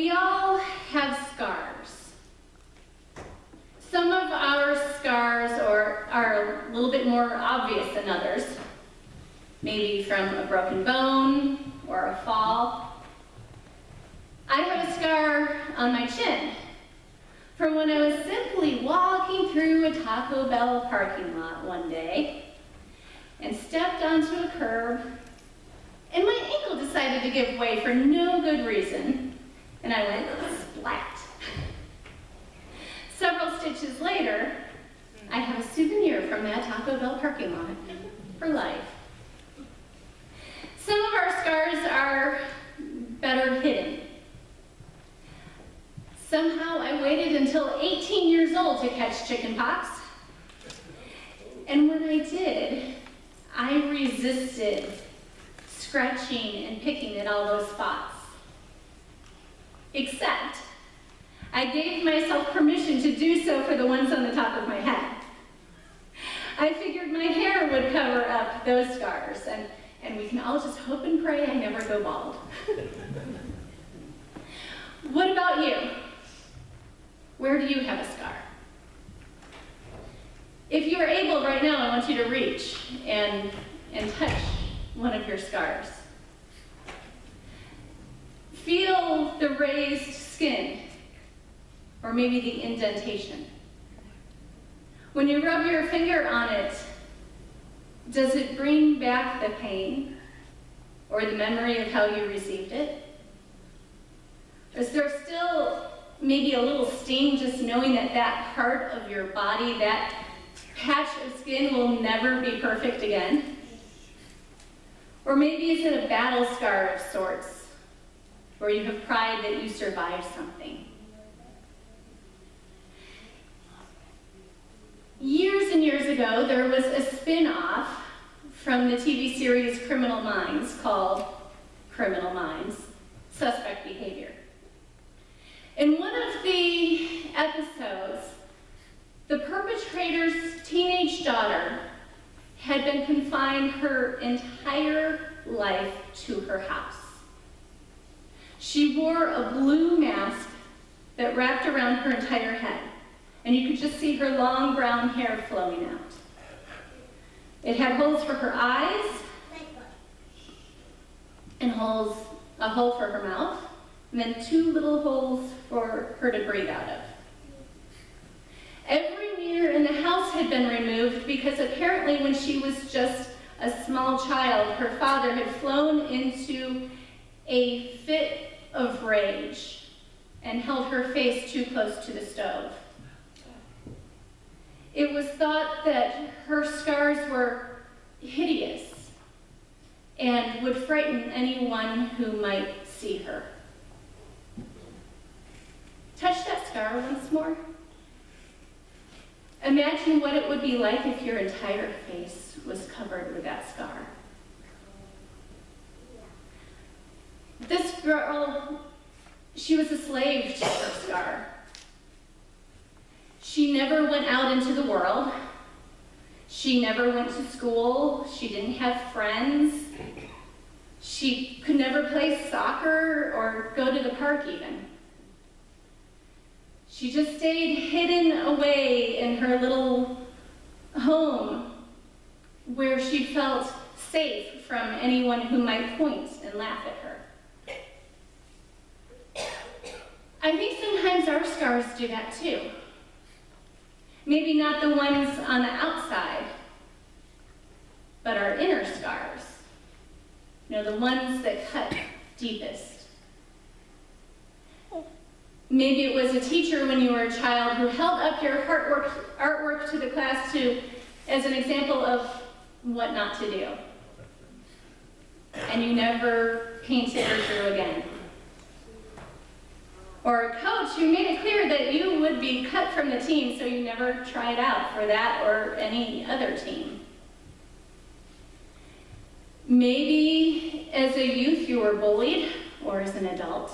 We all have scars. Some of our scars are a little bit more obvious than others, maybe from a broken bone or a fall. I have a scar on my chin from when I was simply walking through a Taco Bell parking lot one day and stepped onto a curb, and my ankle decided to give way for no good reason, and I went splat. Several stitches later, I have a souvenir from that Taco Bell parking lot for life. Some of our scars are better hidden. Somehow I waited until 18 years old to catch chickenpox, and when I did, I resisted scratching and picking at all those spots. Except, I gave myself permission to do so for the ones on the top of my head. I figured my hair would cover up those scars, and we can all just hope and pray I never go bald. What about you? Where do you have a scar? If you are able right now, I want you to reach and touch one of your scars. Feel the raised skin, or maybe the indentation. When you rub your finger on it, does it bring back the pain or the memory of how you received it? Is there still maybe a little sting just knowing that that part of your body, that patch of skin will never be perfect again? Or maybe is it a battle scar of sorts, where you have pride that you survived something? Years and years ago, there was a spin-off from the TV series Criminal Minds called Criminal Minds, Suspect Behavior. In one of the episodes, the perpetrator's teenage daughter had been confined her entire life to her house. She wore a blue mask that wrapped around her entire head, and you could just see her long brown hair flowing out. It had holes for her eyes, and a hole for her mouth, and then 2 little holes for her to breathe out of. Every mirror in the house had been removed because apparently when she was just a small child, her father had flown into a fit of rage and held her face too close to the stove. It was thought that her scars were hideous and would frighten anyone who might see her. Touch that scar once more. Imagine what it would be like if your entire face was covered with that scar. This girl, she was a slave to her scar. She never went out into the world. She never went to school. She didn't have friends. She could never play soccer or go to the park even. She just stayed hidden away in her little home where she felt safe from anyone who might point and laugh at her. I think sometimes our scars do that too. Maybe not the ones on the outside, but our inner scars. The ones that cut deepest. Maybe it was a teacher when you were a child who held up your artwork to the class as an example of what not to do. And you never painted or drew again. Or a coach who made it clear that you would be cut from the team, so you never tried out for that or any other team. Maybe as a youth you were bullied, or as an adult.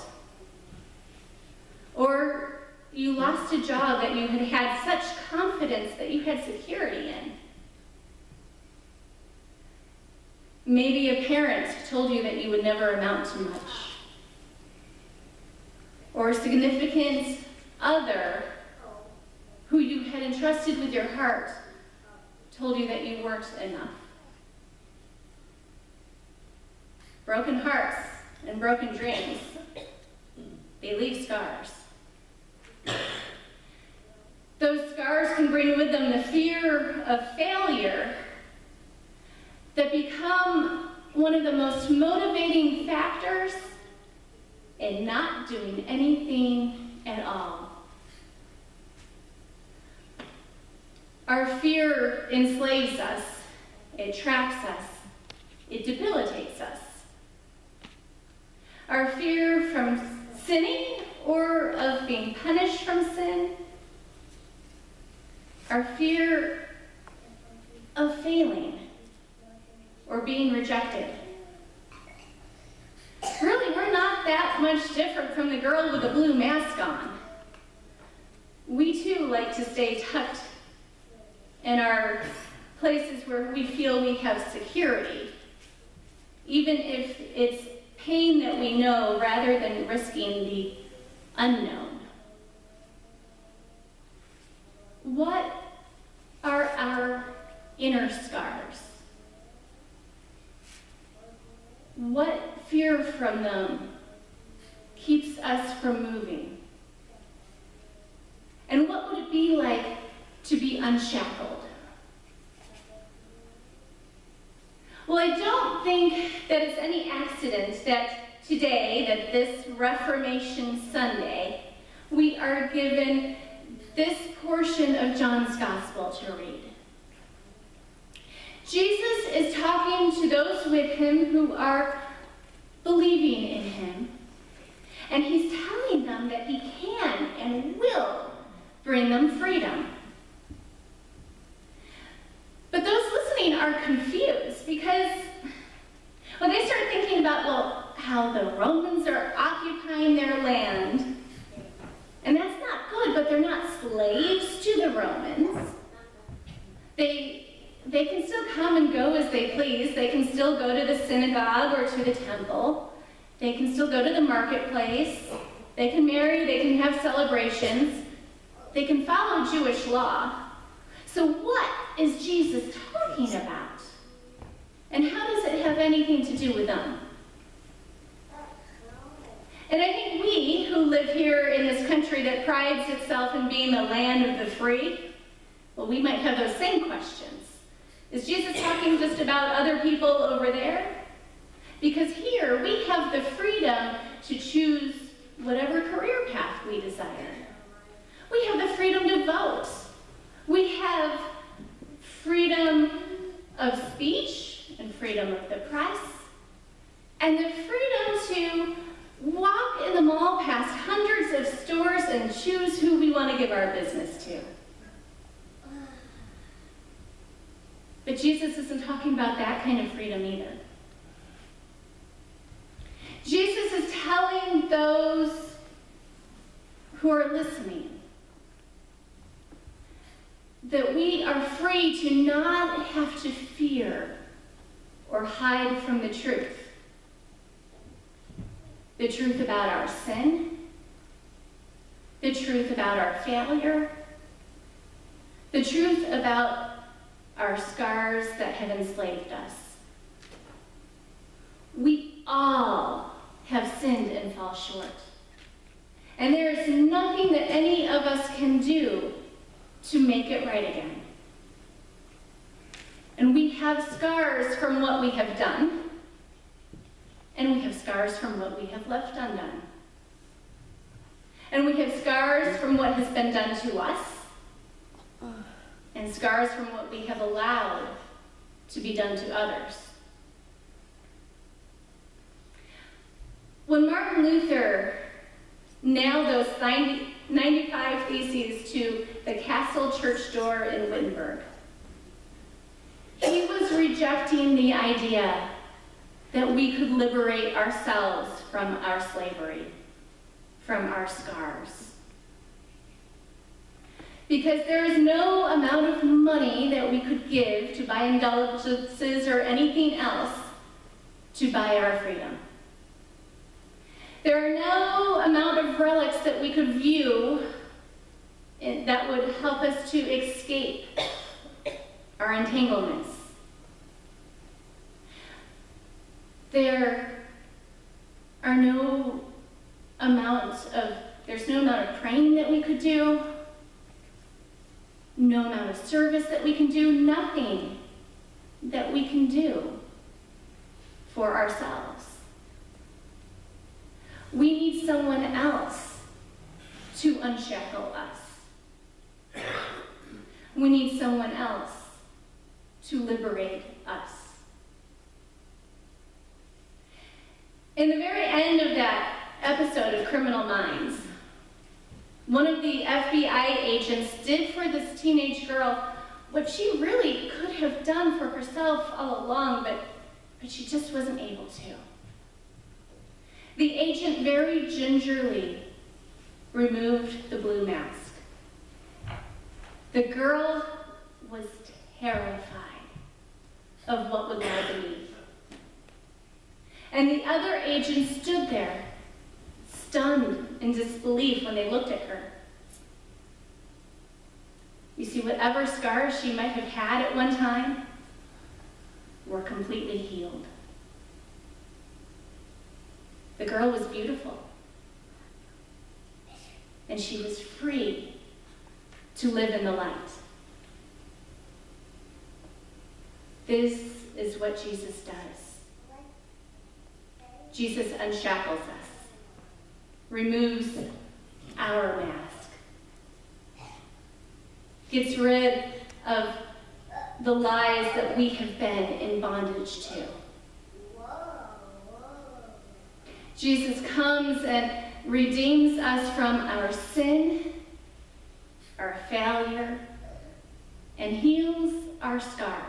Or you lost a job that you had had such confidence that you had security in. Maybe a parent told you that you would never amount to much. Or or significant other who you had entrusted with your heart told you that you weren't enough. Broken hearts and broken dreams, they leave scars. Those scars can bring with them the fear of failure that become one of the most motivating factors in not doing anything at all. Our fear enslaves us, it traps us, it debilitates us. Our fear from sinning or of being punished from sin, our fear of failing or being rejected. Really, we're not that much different from the girl with the blue mask on. We too like to stay tucked in our places where we feel we have security, even if it's pain that we know rather than risking the unknown. What are our inner scars? What fear from them keeps us from moving? And what would it be like to be unshackled? Well, I don't think that it's any accident that today, that this Reformation Sunday, we are given this portion of John's Gospel to read. Jesus is talking to those with him who are believing in him, and he's telling them that he can and will bring them freedom. But those listening are confused because when they start thinking about, well, how the Romans are occupying their land, and that's not good, but they're not slaves to the Romans. They can still come and go as they please. They can still go to the synagogue or to the temple. They can still go to the marketplace. They can marry. They can have celebrations. They can follow Jewish law. So what is Jesus talking about? And how does it have anything to do with them? And I think we who live here in this country that prides itself in being the land of the free, well, we might have those same questions. Is Jesus talking just about other people over there? Because here we have the freedom to choose whatever career path we desire. We have the freedom to vote. We have freedom of speech and freedom of the press, and the freedom to walk in the mall past hundreds of stores and choose who we want to give our business to. But Jesus isn't talking about that kind of freedom either. Jesus is telling those who are listening that we are free to not have to fear or hide from the truth. The truth about our sin, the truth about our failure, the truth about our scars that have enslaved us. We all have sinned and fall short. And there is nothing that any of us can do to make it right again. And we have scars from what we have done, and we have scars from what we have left undone. And we have scars from what has been done to us, and scars from what we have allowed to be done to others. When Martin Luther nailed those 95 theses to the castle church door in Wittenberg, he was rejecting the idea that we could liberate ourselves from our slavery, from our scars. Because there is no amount of money that we could give to buy indulgences or anything else to buy our freedom. There are no amount of relics that we could view that would help us to escape our entanglements. There's no amount of praying that we could do, no amount of service that we can do, nothing that we can do for ourselves. We need someone else to unshackle us. We need someone else to liberate us. In the very end of that episode of Criminal Minds, one of the FBI agents did for this teenage girl what she really could have done for herself all along, but she just wasn't able to. The agent very gingerly removed the blue mask. The girl was terrified of what would lie beneath. And the other agent stood there, stunned in disbelief when they looked at her. You see, whatever scars she might have had at one time were completely healed. The girl was beautiful, and she was free to live in the light. This is what Jesus does. Jesus unshackles us, removes our mask, gets rid of the lies that we have been in bondage to. Jesus comes and redeems us from our sin, our failure, and heals our scars.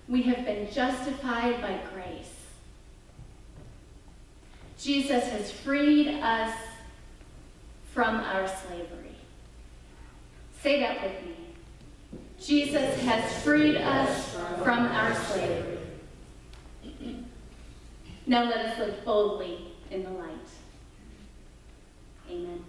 We have been justified by grace. Jesus has freed us from our slavery. Say that with me. Jesus has freed us from our slavery. Now let us live boldly in the light. Amen.